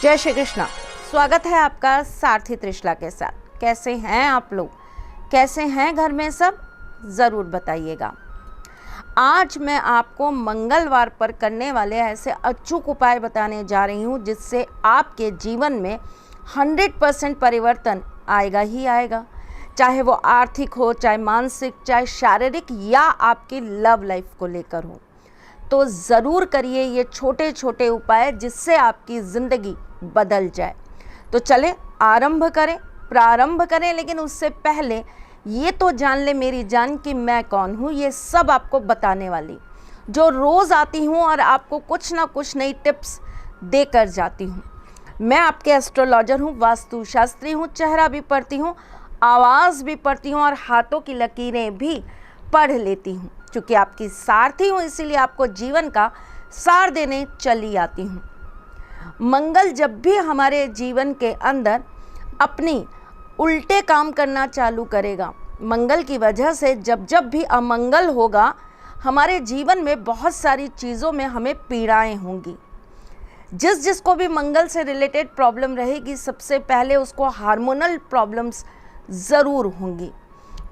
जय श्री कृष्णा। स्वागत है आपका सारथी त्रिशला के साथ। कैसे हैं आप लोग? कैसे हैं घर में सब? ज़रूर बताइएगा। आज मैं आपको मंगलवार पर करने वाले ऐसे अचूक उपाय बताने जा रही हूँ जिससे आपके जीवन में 100% परिवर्तन आएगा ही आएगा, चाहे वो आर्थिक हो, चाहे मानसिक, चाहे शारीरिक या आपकी लव लाइफ को लेकर हो। तो ज़रूर करिए ये छोटे छोटे उपाय जिससे आपकी ज़िंदगी बदल जाए। तो चले प्रारंभ करें, लेकिन उससे पहले ये तो जान ले मेरी जान कि मैं कौन हूँ। ये सब आपको बताने वाली, जो रोज़ आती हूँ और आपको कुछ ना कुछ नई टिप्स देकर जाती हूँ। मैं आपके एस्ट्रोलॉजर हूँ, वास्तुशास्त्री हूँ, चेहरा भी पढ़ती हूँ, आवाज़ भी पढ़ती हूँ और हाथों की लकीरें भी पढ़ लेती हूँ। चूँकि आपकी सारथी हूँ इसीलिए आपको जीवन का सार देने चली आती हूँ। मंगल जब भी हमारे जीवन के अंदर अपनी उल्टे काम करना चालू करेगा, मंगल की वजह से जब भी अमंगल होगा, हमारे जीवन में बहुत सारी चीज़ों में हमें पीड़ाएं होंगी। जिसको भी मंगल से रिलेटेड प्रॉब्लम रहेगी, सबसे पहले उसको हार्मोनल प्रॉब्लम्स ज़रूर होंगी।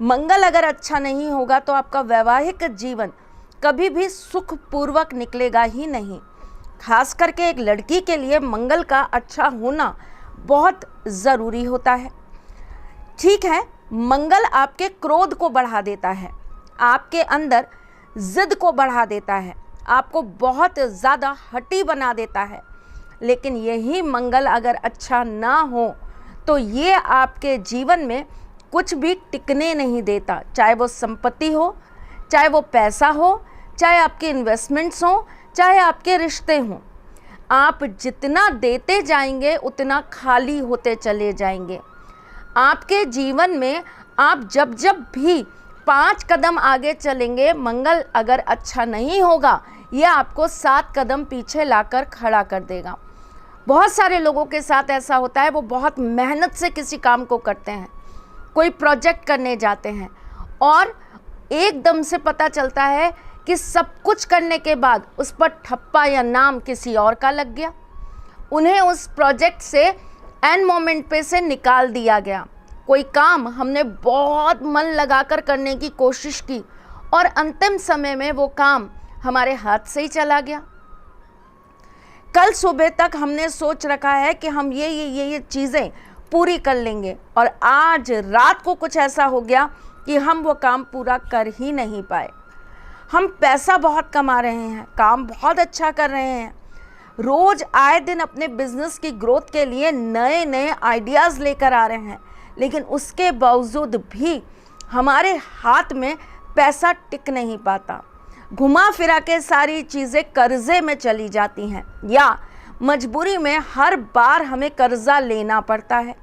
मंगल अगर अच्छा नहीं होगा तो आपका वैवाहिक जीवन कभी भी सुखपूर्वक निकलेगा ही नहीं। खास करके एक लड़की के लिए मंगल का अच्छा होना बहुत ज़रूरी होता है। ठीक है, मंगल आपके क्रोध को बढ़ा देता है, आपके अंदर ज़िद को बढ़ा देता है, आपको बहुत ज़्यादा हठी बना देता है। लेकिन यही मंगल अगर अच्छा ना हो तो ये आपके जीवन में कुछ भी टिकने नहीं देता, चाहे वो संपत्ति हो, चाहे वो पैसा हो, चाहे आपके इन्वेस्टमेंट्स हो, चाहे आपके रिश्ते हों। आप जितना देते जाएंगे उतना खाली होते चले जाएंगे। आपके जीवन में आप जब भी 5 कदम आगे चलेंगे, मंगल अगर अच्छा नहीं होगा ये आपको 7 कदम पीछे लाकर खड़ा कर देगा। बहुत सारे लोगों के साथ ऐसा होता है, वो बहुत मेहनत से किसी काम को करते हैं, कोई प्रोजेक्ट करने जाते हैं और एकदम से पता चलता है कि सब कुछ करने के बाद उस पर ठप्पा या नाम किसी और का लग गया। उन्हें उस प्रोजेक्ट से एंड मोमेंट पे से निकाल दिया गया। कोई काम हमने बहुत मन लगाकर करने की कोशिश की और अंतिम समय में वो काम हमारे हाथ से ही चला गया। कल सुबह तक हमने सोच रखा है कि हम ये चीज़ें पूरी कर लेंगे और आज रात को कुछ ऐसा हो गया कि हम वो काम पूरा कर ही नहीं पाए। हम पैसा बहुत कमा रहे हैं, काम बहुत अच्छा कर रहे हैं, रोज़ आए दिन अपने बिजनेस की ग्रोथ के लिए नए नए आइडियाज़ लेकर आ रहे हैं, लेकिन उसके बावजूद भी हमारे हाथ में पैसा टिक नहीं पाता। घुमा फिरा के सारी चीज़ें कर्ज़े में चली जाती हैं या मजबूरी में हर बार हमें कर्ज़ा लेना पड़ता है।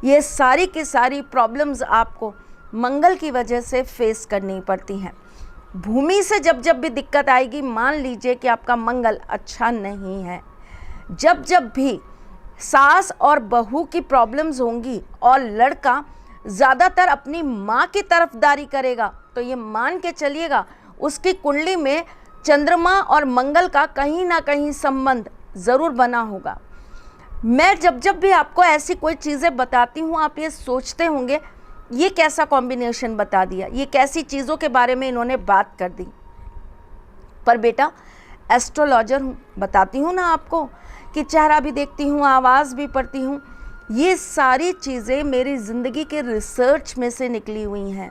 ये सारी की सारी प्रॉब्लम्स आपको मंगल की वजह से फेस करनी पड़ती हैं। भूमि से जब भी दिक्कत आएगी, मान लीजिए कि आपका मंगल अच्छा नहीं है। जब भी सास और बहू की प्रॉब्लम्स होंगी और लड़का ज़्यादातर अपनी माँ की तरफदारी करेगा, तो ये मान के चलिएगा उसकी कुंडली में चंद्रमा और मंगल का कहीं ना कहीं संबंध ज़रूर बना होगा। मैं जब भी आपको ऐसी कोई चीज़ें बताती हूँ, आप ये सोचते होंगे ये कैसा कॉम्बिनेशन बता दिया, ये कैसी चीज़ों के बारे में इन्होंने बात कर दी। पर बेटा, एस्ट्रोलॉजर हूँ, बताती हूँ ना आपको कि चेहरा भी देखती हूँ, आवाज़ भी पढ़ती हूँ। ये सारी चीज़ें मेरी ज़िंदगी के रिसर्च में से निकली हुई हैं।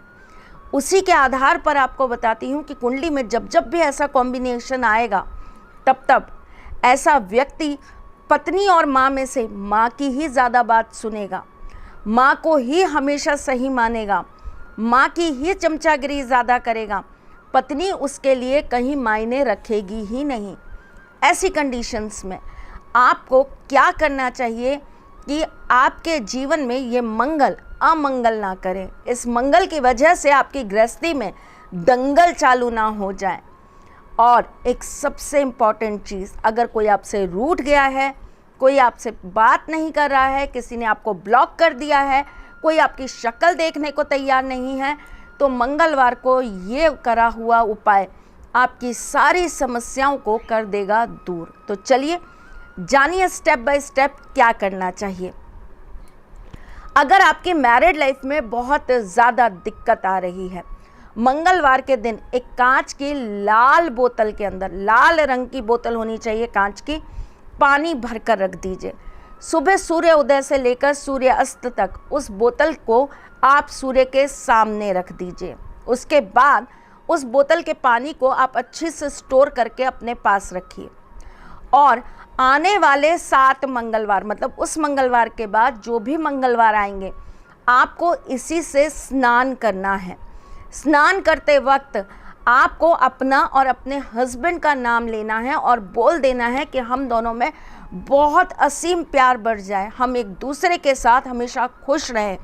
उसी के आधार पर आपको बताती हूँ कि कुंडली में जब भी ऐसा कॉम्बिनेशन आएगा, तब ऐसा व्यक्ति पत्नी और माँ में से माँ की ही ज़्यादा बात सुनेगा, माँ को ही हमेशा सही मानेगा, माँ की ही चमचागिरी ज़्यादा करेगा, पत्नी उसके लिए कहीं मायने रखेगी ही नहीं। ऐसी कंडीशंस में आपको क्या करना चाहिए कि आपके जीवन में ये मंगल अमंगल ना करें, इस मंगल की वजह से आपकी गृहस्थी में दंगल चालू ना हो जाए। और एक सबसे इम्पॉर्टेंट चीज़, अगर कोई आपसे रूठ गया है, कोई आपसे बात नहीं कर रहा है, किसी ने आपको ब्लॉक कर दिया है, कोई आपकी शक्ल देखने को तैयार नहीं है, तो मंगलवार को ये करा हुआ उपाय आपकी सारी समस्याओं को कर देगा दूर। तो चलिए जानिए स्टेप बाय स्टेप क्या करना चाहिए। अगर आपकी मैरिड लाइफ में बहुत ज़्यादा दिक्कत आ रही है, मंगलवार के दिन एक कांच की लाल बोतल के अंदर, लाल रंग की बोतल होनी चाहिए कांच की, पानी भरकर रख दीजिए। सुबह सूर्य उदय से लेकर सूर्य अस्त तक उस बोतल को आप सूर्य के सामने रख दीजिए। उसके बाद उस बोतल के पानी को आप अच्छी से स्टोर करके अपने पास रखिए और आने वाले 7 मंगलवार, मतलब उस मंगलवार के बाद जो भी मंगलवार आएंगे, आपको इसी से स्नान करना है। स्नान करते वक्त आपको अपना और अपने हस्बैंड का नाम लेना है और बोल देना है कि हम दोनों में बहुत असीम प्यार बढ़ जाए, हम एक दूसरे के साथ हमेशा खुश रहें,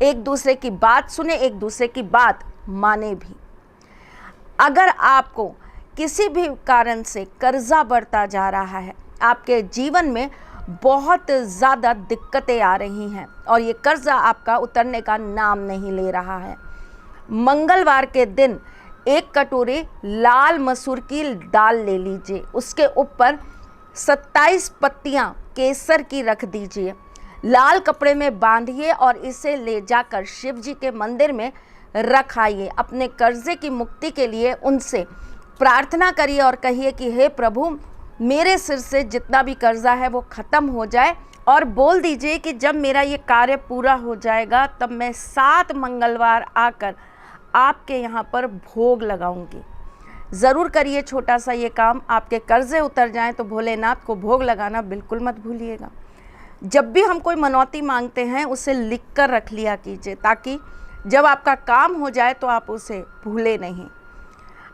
एक दूसरे की बात सुने, एक दूसरे की बात माने भी। अगर आपको किसी भी कारण से कर्जा बढ़ता जा रहा है, आपके जीवन में बहुत ज़्यादा दिक्कतें आ रही हैं और ये कर्जा आपका उतरने का नाम नहीं ले रहा है, मंगलवार के दिन 1 कटोरी लाल मसूर की दाल ले लीजिए। उसके ऊपर 27 पत्तियां केसर की रख दीजिए, लाल कपड़े में बांधिए और इसे ले जाकर शिव जी के मंदिर में रख आइए। अपने कर्जे की मुक्ति के लिए उनसे प्रार्थना करिए और कहिए कि हे प्रभु, मेरे सिर से जितना भी कर्जा है वो ख़त्म हो जाए, और बोल दीजिए कि जब मेरा ये कार्य पूरा हो जाएगा तब मैं 7 मंगलवार आकर आपके यहाँ पर भोग लगाऊंगी। ज़रूर करिए छोटा सा ये काम, आपके कर्जे उतर जाएं तो भोलेनाथ को भोग लगाना बिल्कुल मत भूलिएगा। जब भी हम कोई मनौती मांगते हैं उसे लिख कर रख लिया कीजिए, ताकि जब आपका काम हो जाए तो आप उसे भूले नहीं।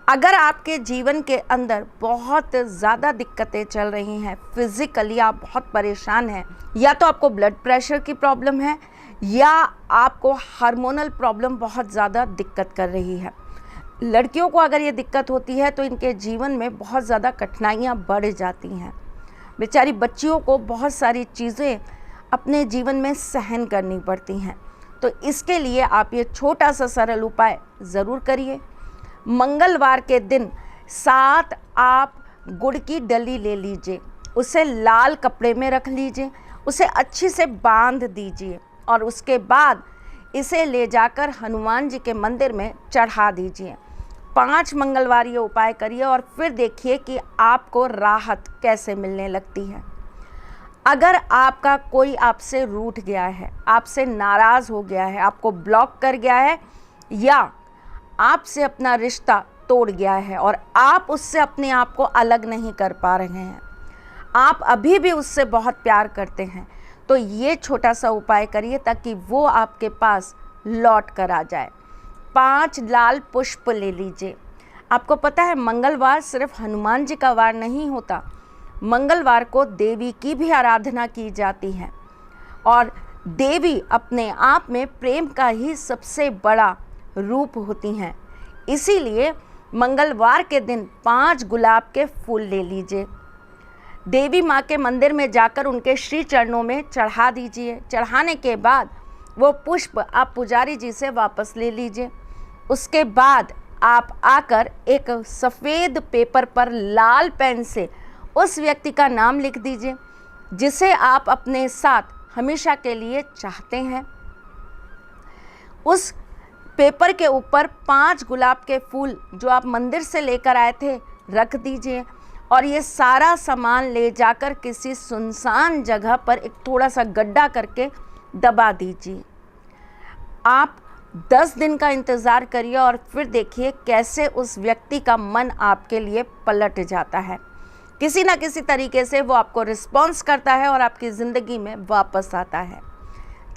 अगर आपके जीवन के अंदर बहुत ज़्यादा दिक्कतें चल रही हैं, फिज़िकली आप बहुत परेशान हैं, या तो आपको ब्लड प्रेशर की प्रॉब्लम है या आपको हार्मोनल प्रॉब्लम बहुत ज़्यादा दिक्कत कर रही है। लड़कियों को अगर ये दिक्कत होती है तो इनके जीवन में बहुत ज़्यादा कठिनाइयाँ बढ़ जाती हैं। बेचारी बच्चियों को बहुत सारी चीज़ें अपने जीवन में सहन करनी पड़ती हैं। तो इसके लिए आप ये छोटा सा सरल उपाय ज़रूर करिए। मंगलवार के दिन 7 आप गुड़ की डली ले लीजिए, उसे लाल कपड़े में रख लीजिए, उसे अच्छी से बांध दीजिए और उसके बाद इसे ले जाकर हनुमान जी के मंदिर में चढ़ा दीजिए। 5 मंगलवार ये उपाय करिए और फिर देखिए कि आपको राहत कैसे मिलने लगती है। अगर आपका कोई आपसे रूठ गया है, आपसे नाराज़ हो गया है, आपको ब्लॉक कर गया है या आपसे अपना रिश्ता तोड़ गया है और आप उससे अपने आप को अलग नहीं कर पा रहे हैं, आप अभी भी उससे बहुत प्यार करते हैं, तो ये छोटा सा उपाय करिए ताकि वो आपके पास लौट कर आ जाए। 5 लाल पुष्प ले लीजिए। आपको पता है मंगलवार सिर्फ हनुमान जी का वार नहीं होता, मंगलवार को देवी की भी आराधना की जाती है और देवी अपने आप में प्रेम का ही सबसे बड़ा रूप होती हैं। इसीलिए मंगलवार के दिन 5 गुलाब के फूल ले लीजिए, देवी माँ के मंदिर में जाकर उनके श्री चरणों में चढ़ा दीजिए। चढ़ाने के बाद वो पुष्प आप पुजारी जी से वापस ले लीजिए। उसके बाद आप आकर एक सफ़ेद पेपर पर लाल पेन से उस व्यक्ति का नाम लिख दीजिए जिसे आप अपने साथ हमेशा के लिए चाहते हैं। उस पेपर के ऊपर 5 गुलाब के फूल जो आप मंदिर से लेकर आए थे रख दीजिए और ये सारा सामान ले जाकर किसी सुनसान जगह पर एक थोड़ा सा गड्ढा करके दबा दीजिए। आप 10 दिन का इंतज़ार करिए और फिर देखिए कैसे उस व्यक्ति का मन आपके लिए पलट जाता है। किसी ना किसी तरीके से वो आपको रिस्पॉन्स करता है और आपकी ज़िंदगी में वापस आता है।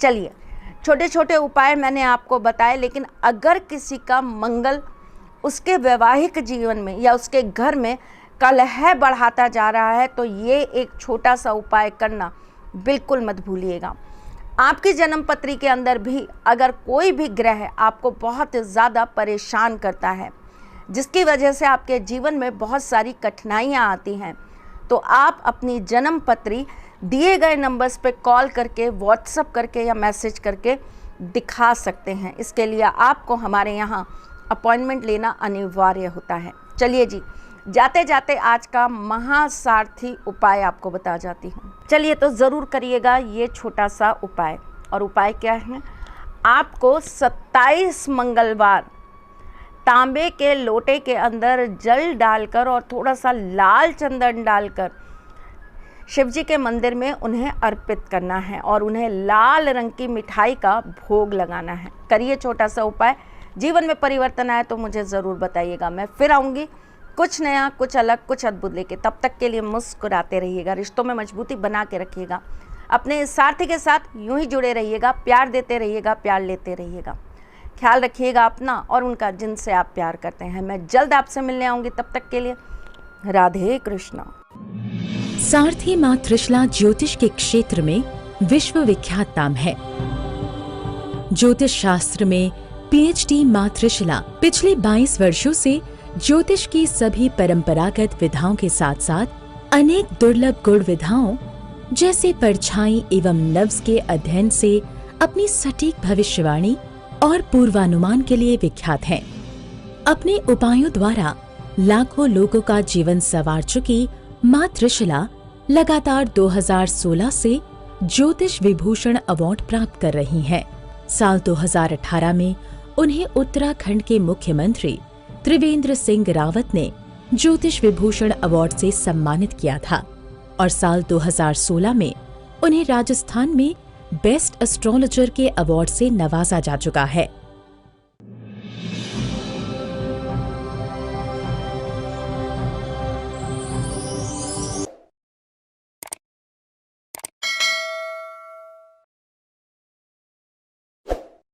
चलिए, छोटे छोटे उपाय मैंने आपको बताए, लेकिन अगर किसी का मंगल उसके वैवाहिक जीवन में या उसके घर में कलह बढ़ाता जा रहा है तो ये एक छोटा सा उपाय करना बिल्कुल मत भूलिएगा। आपकी जन्म पत्री के अंदर भी अगर कोई भी ग्रह आपको बहुत ज़्यादा परेशान करता है, जिसकी वजह से आपके जीवन में बहुत सारी कठिनाइयाँ आती हैं, तो आप अपनी जन्म पत्री दिए गए नंबर्स पे कॉल करके, व्हाट्सएप करके या मैसेज करके दिखा सकते हैं। इसके लिए आपको हमारे यहाँ अपॉइंटमेंट लेना अनिवार्य होता है। चलिए जी, जाते जाते आज का महासारथी उपाय आपको बता जाती हूँ। चलिए तो ज़रूर करिएगा ये छोटा सा उपाय। और उपाय क्या है, आपको 27 मंगलवार तांबे के लोटे के अंदर जल डालकर और थोड़ा सा लाल चंदन डालकर शिवजी के मंदिर में उन्हें अर्पित करना है और उन्हें लाल रंग की मिठाई का भोग लगाना है। करिए छोटा सा उपाय, जीवन में परिवर्तन आए तो मुझे ज़रूर बताइएगा। मैं फिर आऊँगी कुछ नया, कुछ अलग, कुछ अद्भुत लेके। तब तक के लिए मुस्कुराते रहिएगा, रिश्तों में मजबूती बना के रखिएगा, अपने सारथी के साथ यूं ही जुड़े रहिएगा, प्यार देते रहिएगा, प्यार लेते रहिएगा। ख्याल रखिएगा अपना और उनका जिनसे आप प्यार करते हैं। मैं जल्द आपसे मिलने आऊँगी, तब तक के लिए राधे कृष्णा। सारथी मां त्रिशला ज्योतिष के क्षेत्र में विश्व विख्यात नाम है। ज्योतिष शास्त्र में पीएचडी मां त्रिशला पिछले 22 वर्षों से ज्योतिष की सभी परंपरागत विधाओं के साथ साथ अनेक दुर्लभ गुण विधाओं जैसे परछाई एवं नव्स के अध्ययन से अपनी सटीक भविष्यवाणी और पूर्वानुमान के लिए विख्यात हैं। अपने उपायों द्वारा लाखों लोगों का जीवन संवार चुकी मां त्रिशला लगातार 2016 से ज्योतिष विभूषण अवार्ड प्राप्त कर रही हैं। साल 2018 में उन्हें उत्तराखंड के मुख्यमंत्री त्रिवेंद्र सिंह रावत ने ज्योतिष विभूषण अवार्ड से सम्मानित किया था और साल 2016 में उन्हें राजस्थान में बेस्ट एस्ट्रोलॉजर के अवार्ड से नवाजा जा चुका है।